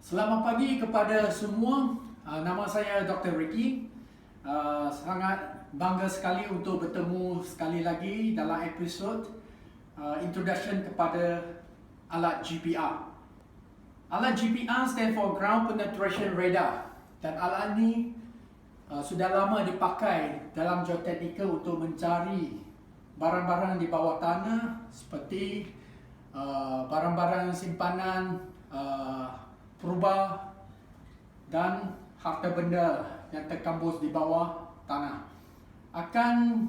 Selamat pagi kepada semua. Nama saya Dr. Ricky. Sangat bangga sekali untuk bertemu sekali lagi dalam episod introduction kepada alat GPR. Alat GPR stand for Ground Penetration Radar, dan alat ini sudah lama dipakai dalam geoteknika untuk mencari barang-barang di bawah tanah seperti barang-barang simpanan, purba dan harta benda yang terkambus di bawah tanah. Akan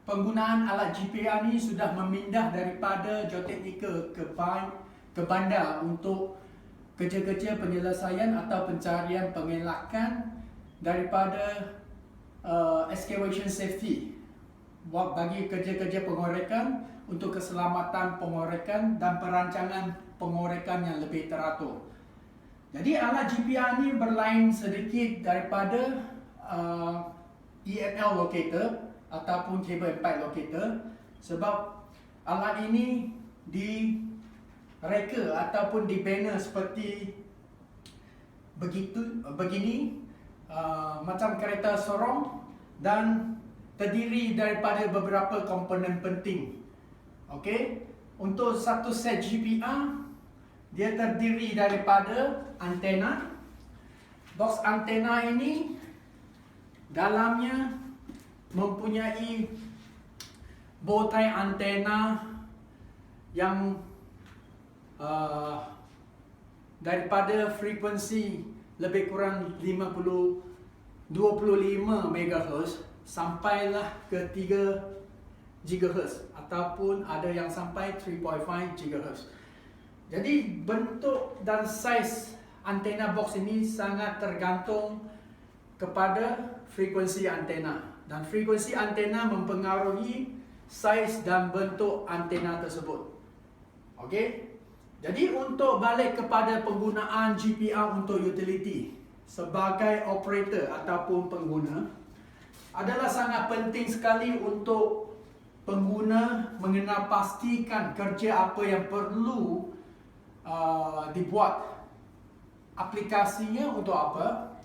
penggunaan alat GPR ini sudah memindah daripada geoteknika ke bandar untuk kerja-kerja penyelesaian atau pencarian pengelakan daripada excavation safety, bagi kerja-kerja pengorekan untuk keselamatan pengorekan dan perancangan pengorekan yang lebih teratur. Jadi alat GPR ni berlain sedikit daripada EML locator ataupun cable impact locator, sebab alat ini direka ataupun dibina seperti begini, macam kereta sorong, dan terdiri daripada beberapa komponen penting. Okey, untuk satu set GPR dia terdiri daripada antena. Box antena ini dalamnya mempunyai bowtie antena yang daripada frekuensi lebih kurang 25 MHz sampailah ke 3 GHz ataupun ada yang sampai 3.5 GHz. Jadi bentuk dan saiz antena box ini sangat tergantung kepada frekuensi antena, dan frekuensi antena mempengaruhi saiz dan bentuk antena tersebut. Okey. Jadi untuk balik kepada penggunaan GPR untuk utility sebagai operator ataupun pengguna, adalah sangat penting sekali untuk pengguna mengenal pastikan kerja apa yang perlu dibuat, aplikasinya untuk apa,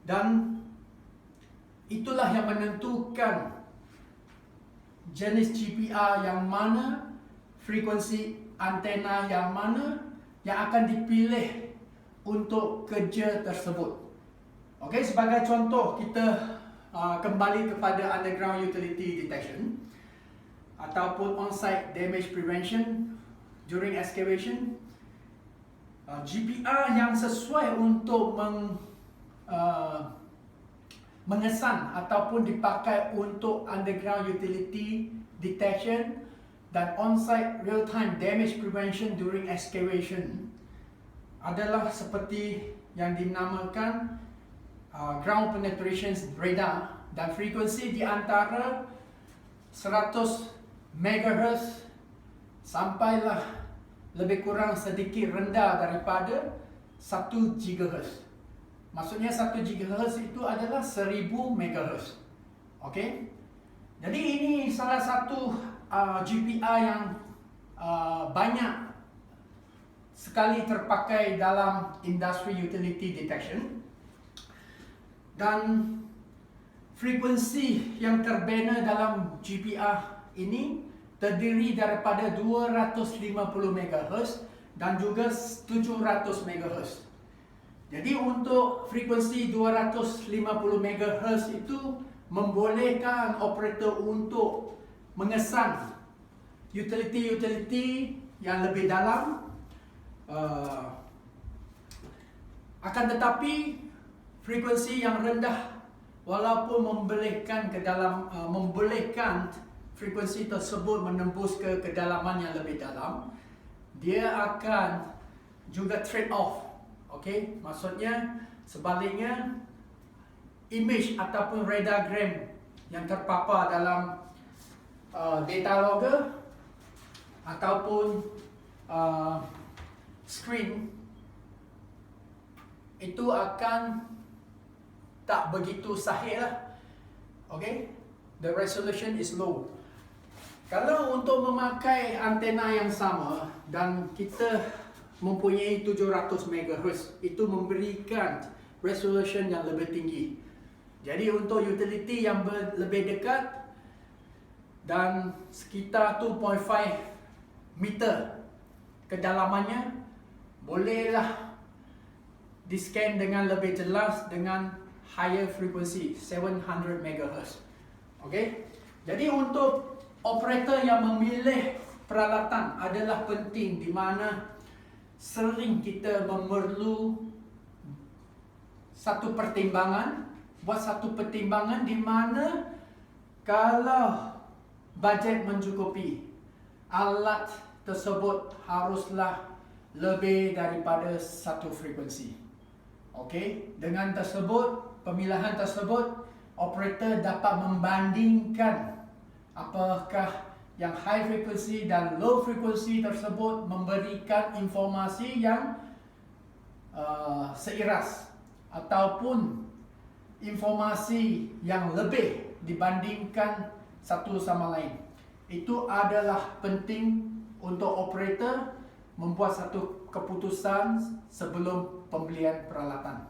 dan itulah yang menentukan jenis GPR yang mana, frekuensi antena yang mana yang akan dipilih untuk kerja tersebut. Okey, sebagai contoh, kita kembali kepada underground utility detection ataupun on-site damage prevention during excavation. GPR yang sesuai untuk mengesan ataupun dipakai untuk underground utility detection dan on-site real-time damage prevention during excavation adalah seperti yang dinamakan ground penetration radar, dan frekuensi di antara 100 MHz sampailah lebih kurang sedikit rendah daripada 1 GHz. Maksudnya 1 GHz itu adalah 1000 MHz. Okey. Jadi ini salah satu GPR yang banyak sekali terpakai dalam industri utility detection, dan frekuensi yang terbina dalam GPR ini terdiri daripada 250 MHz dan juga 700 MHz. Jadi untuk frekuensi 250 MHz itu membolehkan operator untuk mengesan utility yang lebih dalam. Akan tetapi frekuensi yang rendah, walaupun membolehkan frekuensi tersebut menembus ke kedalaman yang lebih dalam, dia akan juga trade off. Okey, maksudnya sebaliknya, image ataupun radiogram yang terpapar dalam data logger ataupun screen itu akan tak begitu sahih lah. Okay, the resolution is low. Kalau untuk memakai antena yang sama dan kita mempunyai 700 MHz. Itu memberikan resolution yang lebih tinggi. Jadi untuk utility yang lebih dekat dan sekitar 2.5 meter kedalamannya, bolehlah di-scan dengan lebih jelas dengan higher frequency 700 MHz. Okey. Jadi untuk operator yang memilih peralatan adalah penting, di mana sering kita memerlu satu pertimbangan, buat satu pertimbangan di mana kalau bajet mencukupi, alat tersebut haruslah lebih daripada satu frekuensi. Okey, dengan tersebut, pemilihan tersebut, operator dapat membandingkan apakah yang high frequency dan low frequency tersebut memberikan informasi yang seiras ataupun informasi yang lebih dibandingkan satu sama lain. Itu adalah penting untuk operator membuat satu keputusan sebelum pembelian peralatan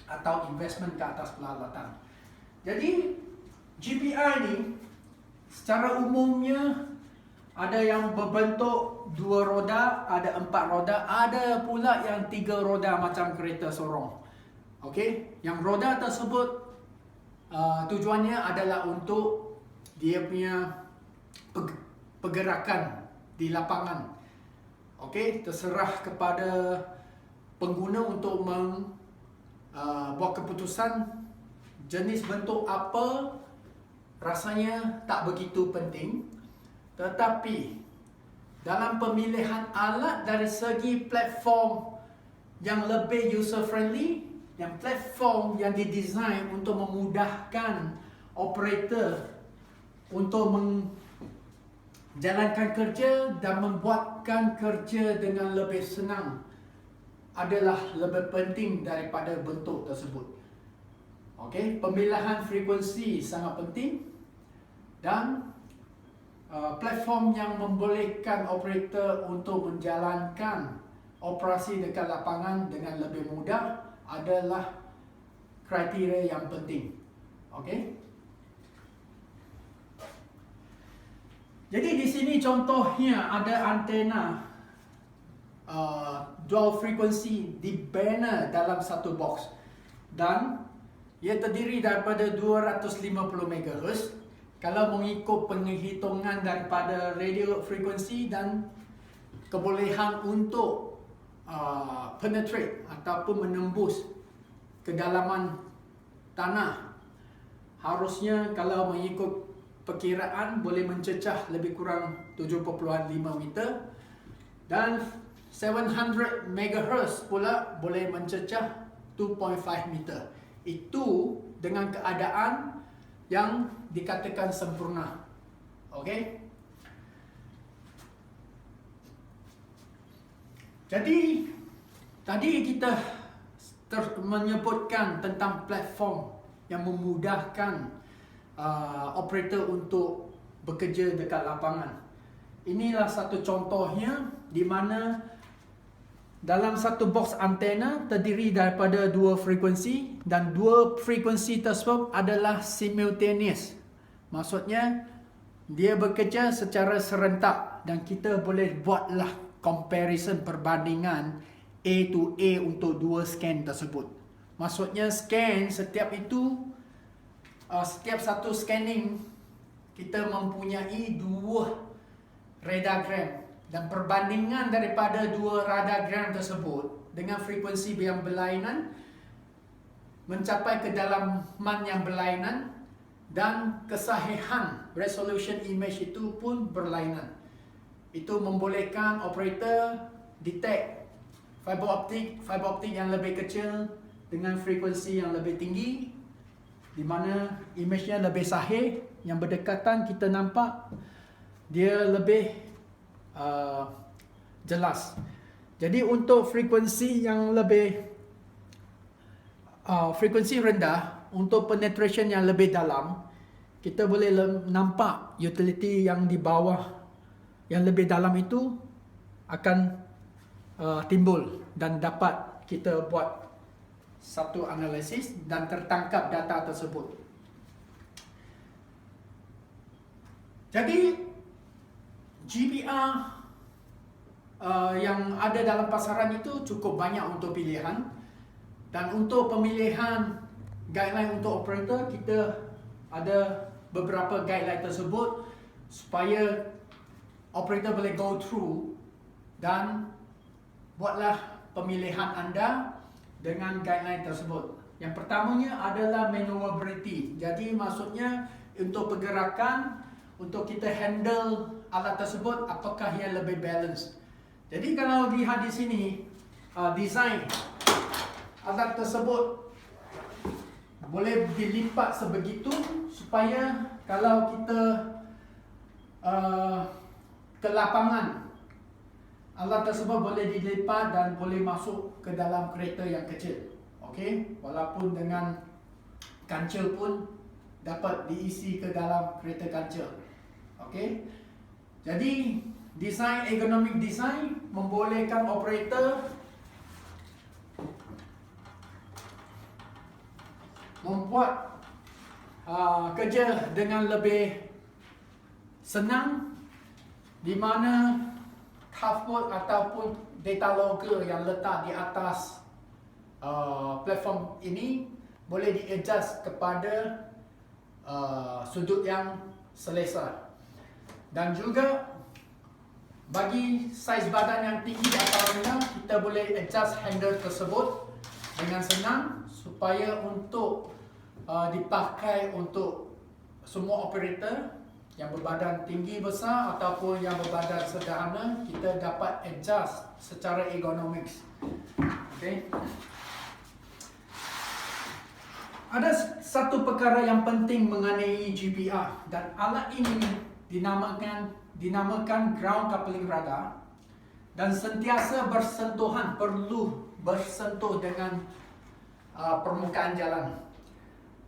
atau investment ke atas peralatan. Jadi GPI ni secara umumnya ada yang berbentuk 2 roda, ada 4 roda, ada pula yang 3 roda macam kereta sorong. Okey, yang roda tersebut tujuannya adalah untuk dia punya pergerakan di lapangan. Okey, terserah kepada pengguna untuk buat keputusan jenis bentuk apa, rasanya tak begitu penting. Tetapi dalam pemilihan alat dari segi platform yang lebih user friendly, yang platform yang didesain untuk memudahkan operator untuk menjalankan kerja dan membuatkan kerja dengan lebih senang, adalah lebih penting daripada bentuk tersebut. Okey, pemilihan frekuensi sangat penting dan platform yang membolehkan operator untuk menjalankan operasi dekat lapangan dengan lebih mudah adalah kriteria yang penting. Okey. Jadi di sini contohnya ada antena dual frequency di banner dalam satu box dan ia terdiri daripada 250 MHz. Kalau mengikut penghitungan daripada radio frequency dan kebolehan untuk penetrate ataupun menembus kedalaman tanah, harusnya kalau mengikut perkiraan boleh mencecah lebih kurang 7.5 meter dan 700 MHz pula boleh mencecah 2.5 meter. Itu dengan keadaan yang dikatakan sempurna. Okey. Jadi tadi kita menyebutkan tentang platform yang memudahkan operator untuk bekerja dekat lapangan. Inilah satu contohnya di mana dalam satu box antena terdiri daripada 2 frekuensi dan 2 frekuensi tersebut adalah simultaneous. Maksudnya dia bekerja secara serentak dan kita boleh buatlah comparison, perbandingan A to A untuk 2 scan tersebut. Maksudnya scan setiap itu setiap satu scanning kita mempunyai 2 radiogram dan perbandingan daripada 2 radiogram tersebut dengan frekuensi yang berlainan mencapai kedalaman yang berlainan dan kesahihan resolution image itu pun berlainan. Itu membolehkan operator detect fiber optik yang lebih kecil dengan frekuensi yang lebih tinggi, di mana image-nya lebih sahih, yang berdekatan kita nampak dia lebih jelas. Jadi untuk frekuensi yang lebih frekuensi rendah, untuk penetration yang lebih dalam, kita boleh nampak utility yang di bawah yang lebih dalam itu akan timbul dan dapat kita buat satu analisis dan tertangkap data tersebut. Jadi GPR yang ada dalam pasaran itu cukup banyak untuk pilihan, dan untuk pemilihan guideline untuk operator kita ada beberapa guideline tersebut supaya operator boleh go through dan buatlah pemilihan anda dengan guideline tersebut. Yang pertamanya adalah maneuverability. Jadi maksudnya untuk pergerakan, untuk kita handle alat tersebut, apakah ia lebih balance. Jadi kalau lihat di sini design alat tersebut boleh dilipat sebegitu supaya kalau kita ke lapangan, alat tersebut boleh dilipat dan boleh masuk ke dalam kereta yang kecil. Okey, walaupun dengan kancil pun dapat diisi ke dalam kereta kancil. Okey. Jadi design, ergonomic design membolehkan operator membuat kerja dengan lebih senang, di mana half-mode ataupun data logger yang letak di atas platform ini boleh di-adjust kepada sudut yang selesa. Dan juga bagi saiz badan yang tinggi atau rendah, kita boleh adjust handle tersebut dengan senang supaya untuk dipakai untuk semua operator yang berbadan tinggi besar ataupun yang berbadan sederhana. Kita dapat adjust secara ergonomics. Okay. Ada satu perkara yang penting mengenai GPR, dan alat ini dinamakan ground coupling radar, dan sentiasa bersentuhan, perlu bersentuh dengan permukaan jalan,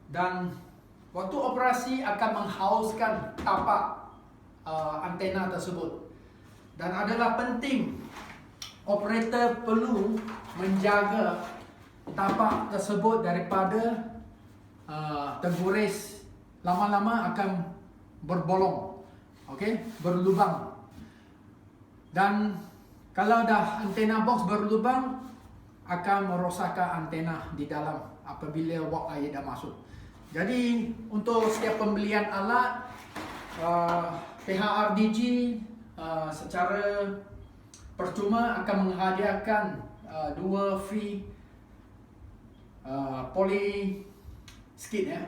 dan waktu operasi akan menghauskan tapak antena tersebut. Dan adalah penting operator perlu menjaga tapak tersebut daripada tergores, lama-lama akan berbolong, okey, berlubang. Dan kalau dah antena box berlubang, akan merosakkan antena di dalam apabila wap air dah masuk. Jadi untuk setiap pembelian alat, pihak RDG secara percuma akan menghadiahkan 2 free poly skid, ya.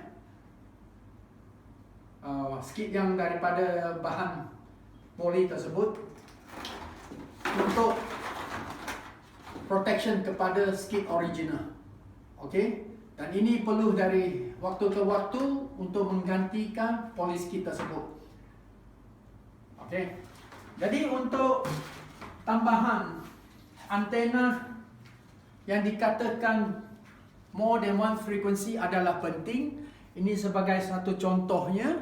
Skid yang daripada bahan poli tersebut untuk protection kepada skid original. Okey, dan ini perlu dari waktu ke waktu untuk menggantikan poli skid tersebut. Okey, jadi untuk tambahan antena yang dikatakan more than one frequency adalah penting. Ini sebagai satu contohnya,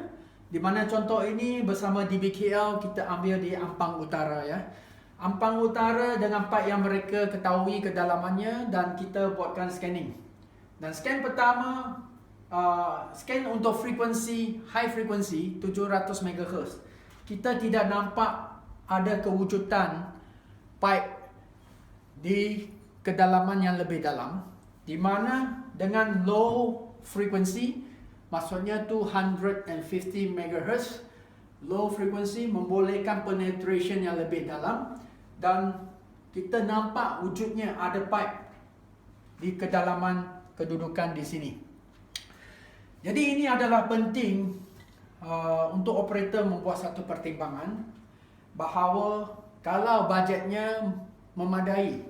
di mana contoh ini bersama DBKL kita ambil di Ampang Utara, ya. Ampang Utara dengan pipe yang mereka ketahui kedalamannya, dan kita buatkan scanning. Dan scan pertama, scan untuk frekuensi high frequency 700 MHz. Kita tidak nampak ada kewujudan pipe di kedalaman yang lebih dalam, di mana dengan low frequency, maksudnya 250 MHz, low frequency membolehkan penetration yang lebih dalam, dan kita nampak wujudnya ada pipe di kedalaman kedudukan di sini. Jadi ini adalah penting untuk operator membuat satu pertimbangan bahawa kalau bajetnya memadai,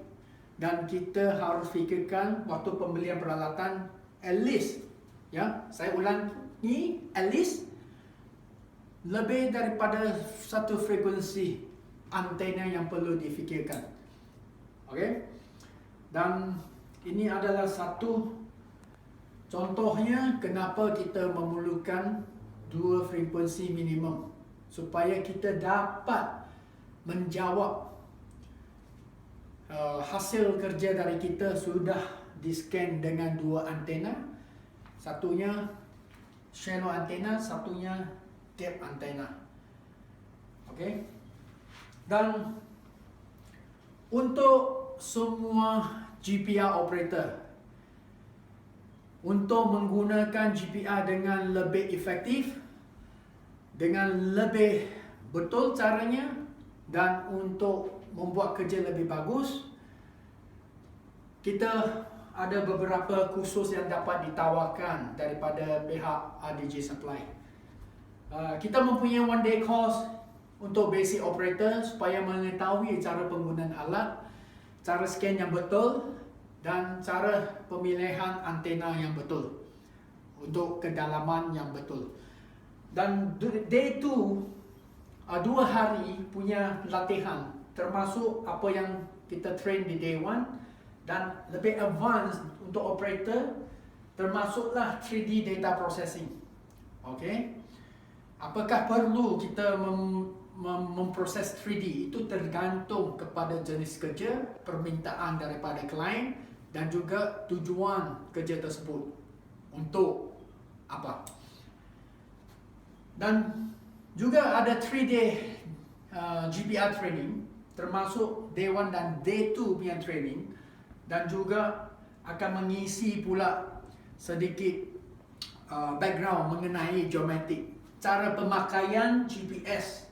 dan kita harus fikirkan waktu pembelian peralatan, at least, ya, saya ulangi, at least lebih daripada satu frekuensi antena yang perlu difikirkan. Okey, dan ini adalah satu contohnya kenapa kita memerlukan 2 frekuensi minimum, supaya kita dapat menjawab hasil kerja dari kita sudah di-scan dengan 2 antena. Satunya shallow antena, satunya depth antena. Okey. Dan untuk semua GPR operator, untuk menggunakan GPR dengan lebih efektif, dengan lebih betul caranya, dan untuk membuat kerja lebih bagus, kita ada beberapa kursus yang dapat ditawarkan daripada pihak RDG Supply. Kita mempunyai one day course untuk basic operator supaya mengetahui cara penggunaan alat, cara scan yang betul, dan cara pemilihan antena yang betul untuk kedalaman yang betul. Dan day 2, 2 hari punya latihan, termasuk apa yang kita train di day 1, dan lebih advance untuk operator, termasuklah 3D data processing. Okey. Apakah perlu kita memproses 3D? Itu tergantung kepada jenis kerja, permintaan daripada klien, dan juga tujuan kerja tersebut untuk apa. Dan juga ada 3D GPR training, termasuk day 1 dan day 2 punya training, dan juga akan mengisi pula sedikit background mengenai geometrik, cara pemakaian GPS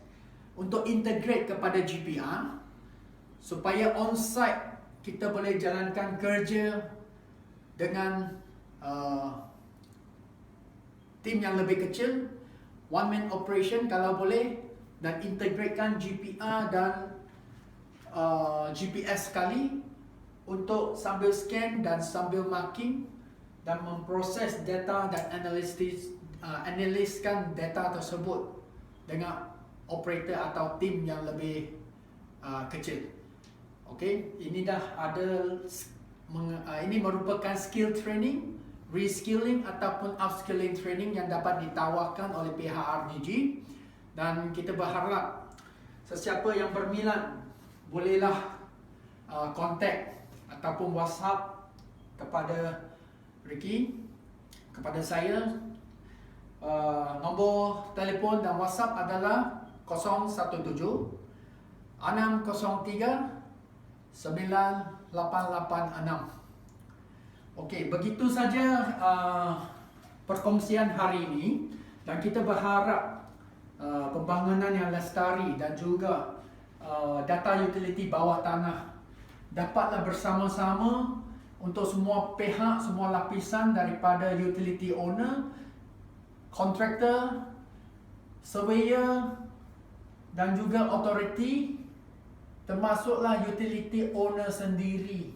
untuk integrate kepada GPR supaya on-site kita boleh jalankan kerja dengan tim yang lebih kecil, one man operation kalau boleh, dan integratekan GPR dan GPS sekali untuk sambil scan dan sambil marking dan memproses data dan analiskan data tersebut dengan operator atau tim yang lebih kecil. Okey, ini dah ada ini merupakan skill training, reskilling ataupun upskilling training yang dapat ditawarkan oleh pihak RDG, dan kita berharap sesiapa yang berminat bolehlah kontak ataupun WhatsApp kepada Ricky, kepada saya. Nombor telefon dan WhatsApp adalah 017 603 9886. Okey, begitu saja perkongsian hari ini, dan kita berharap pembangunan yang lestari dan juga data utility bawah tanah dapatlah bersama-sama untuk semua pihak, semua lapisan daripada utility owner, kontraktor, surveyor, dan juga authority, termasuklah utility owner sendiri,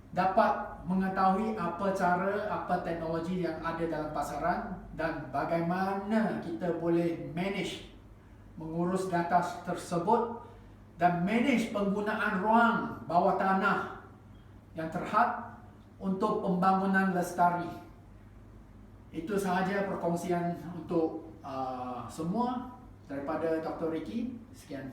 dapat mengetahui apa cara, apa teknologi yang ada dalam pasaran, dan bagaimana kita boleh manage, mengurus data tersebut, dan manage penggunaan ruang bawah tanah yang terhad untuk pembangunan lestari. Itu sahaja perkongsian untuk semua daripada Dr. Ricky. Sekian.